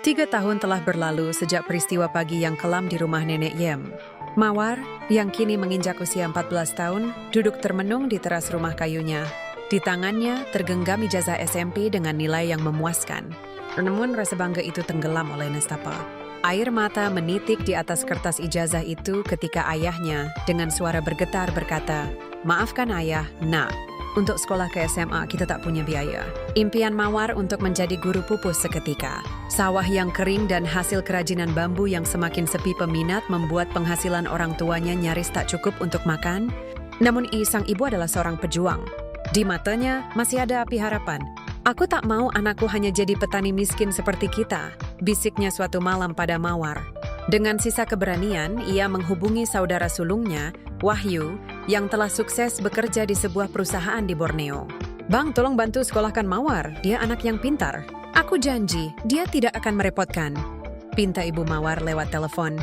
3 tahun telah berlalu sejak peristiwa pagi yang kelam di rumah nenek Yem. Mawar, yang kini menginjak usia 14 tahun, duduk termenung di teras rumah kayunya. Di tangannya tergenggam ijazah SMP dengan nilai yang memuaskan. Namun rasa bangga itu tenggelam oleh nestapa. Air mata menitik di atas kertas ijazah itu ketika ayahnya dengan suara bergetar berkata, "Maafkan ayah, nak. Untuk sekolah ke SMA kita tak punya biaya." Impian Mawar untuk menjadi guru pupus seketika. Sawah yang kering dan hasil kerajinan bambu yang semakin sepi peminat membuat penghasilan orang tuanya nyaris tak cukup untuk makan. Namun sang ibu adalah seorang pejuang. Di matanya masih ada api harapan. "Aku tak mau anakku hanya jadi petani miskin seperti kita," bisiknya suatu malam pada Mawar. Dengan sisa keberanian, ia menghubungi saudara sulungnya, Wahyu, yang telah sukses bekerja di sebuah perusahaan di Borneo. "Bang, tolong bantu sekolahkan Mawar, dia anak yang pintar. Aku janji, dia tidak akan merepotkan," pinta ibu Mawar lewat telepon.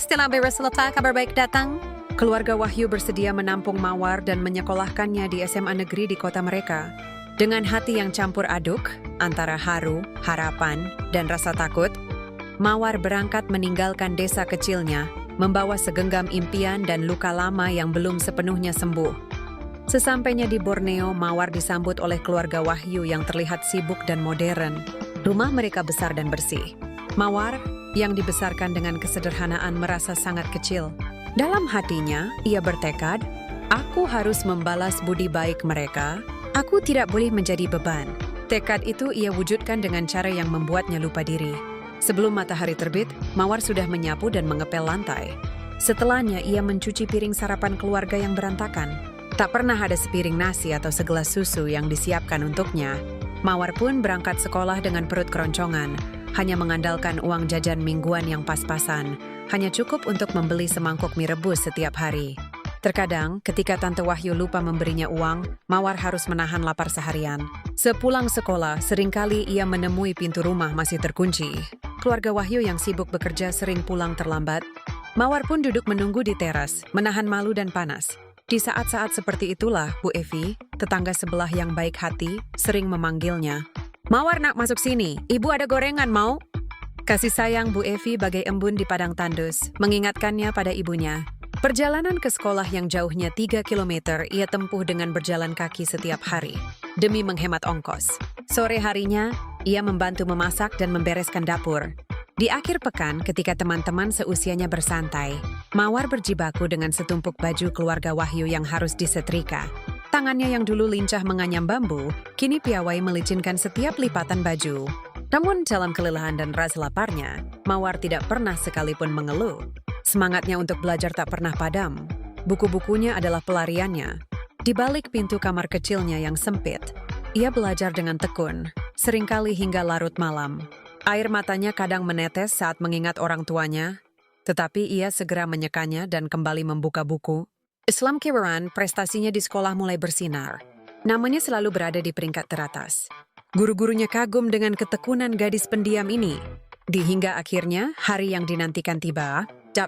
Setelah beres letak, kabar baik datang. Keluarga Wahyu bersedia menampung Mawar dan menyekolahkannya di SMA negeri di kota mereka. Dengan hati yang campur aduk, antara haru, harapan, dan rasa takut, Mawar berangkat meninggalkan desa kecilnya, membawa segenggam impian dan luka lama yang belum sepenuhnya sembuh. Sesampainya di Borneo, Mawar disambut oleh keluarga Wahyu yang terlihat sibuk dan modern. Rumah mereka besar dan bersih. Mawar, yang dibesarkan dengan kesederhanaan, merasa sangat kecil. Dalam hatinya, ia bertekad, "Aku harus membalas budi baik mereka. Aku tidak boleh menjadi beban." Tekad itu ia wujudkan dengan cara yang membuatnya lupa diri. Sebelum matahari terbit, Mawar sudah menyapu dan mengepel lantai. Setelahnya, ia mencuci piring sarapan keluarga yang berantakan. Tak pernah ada sepiring nasi atau segelas susu yang disiapkan untuknya. Mawar pun berangkat sekolah dengan perut keroncongan, hanya mengandalkan uang jajan mingguan yang pas-pasan, hanya cukup untuk membeli semangkuk mie rebus setiap hari. Terkadang, ketika Tante Wahyu lupa memberinya uang, Mawar harus menahan lapar seharian. Sepulang sekolah, seringkali ia menemui pintu rumah masih terkunci. Keluarga Wahyu yang sibuk bekerja sering pulang terlambat. Mawar pun duduk menunggu di teras, menahan malu dan panas. Di saat-saat seperti itulah, Bu Evi, tetangga sebelah yang baik hati, sering memanggilnya. "Mawar, nak, masuk sini. Ibu ada gorengan, mau?" Kasih sayang Bu Evi bagai embun di padang tandus, mengingatkannya pada ibunya. Perjalanan ke sekolah yang jauhnya 3 kilometer ia tempuh dengan berjalan kaki setiap hari, demi menghemat ongkos. Sore harinya, ia membantu memasak dan membereskan dapur. Di akhir pekan, ketika teman-teman seusianya bersantai, Mawar berjibaku dengan setumpuk baju keluarga Wahyu yang harus disetrika. Tangannya yang dulu lincah menganyam bambu, kini piawai melicinkan setiap lipatan baju. Namun dalam kelelahan dan rasa laparnya, Mawar tidak pernah sekalipun mengeluh. Semangatnya untuk belajar tak pernah padam. Buku-bukunya adalah pelariannya. Di balik pintu kamar kecilnya yang sempit, ia belajar dengan tekun, seringkali hingga larut malam. Air matanya kadang menetes saat mengingat orang tuanya, tetapi ia segera menyekanya dan kembali membuka buku. Islam Kiran, prestasinya di sekolah mulai bersinar. Namanya selalu berada di peringkat teratas. Guru-gurunya kagum dengan ketekunan gadis pendiam ini. Hingga akhirnya, hari yang dinantikan tiba,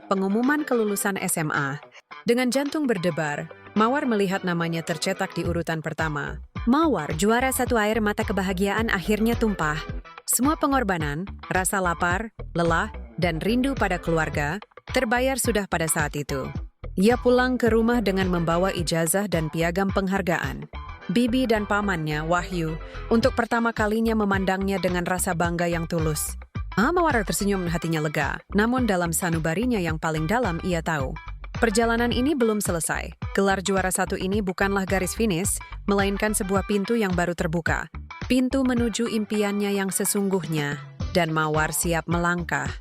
pengumuman kelulusan SMA. Dengan jantung berdebar, Mawar melihat namanya tercetak di urutan pertama. Mawar, juara satu. Air mata kebahagiaan akhirnya tumpah. Semua pengorbanan, rasa lapar, lelah, dan rindu pada keluarga, terbayar sudah pada saat itu. Ia pulang ke rumah dengan membawa ijazah dan piagam penghargaan. Bibi dan pamannya, Wahyu, untuk pertama kalinya memandangnya dengan rasa bangga yang tulus. Mawar tersenyum, hatinya lega. Namun dalam sanubarinya yang paling dalam ia tahu, perjalanan ini belum selesai. Gelar juara satu ini bukanlah garis finish, melainkan sebuah pintu yang baru terbuka. Pintu menuju impiannya yang sesungguhnya. Dan Mawar siap melangkah.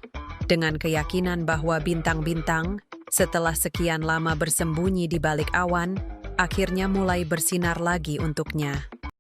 Dengan keyakinan bahwa bintang-bintang, setelah sekian lama bersembunyi di balik awan, akhirnya mulai bersinar lagi untuknya.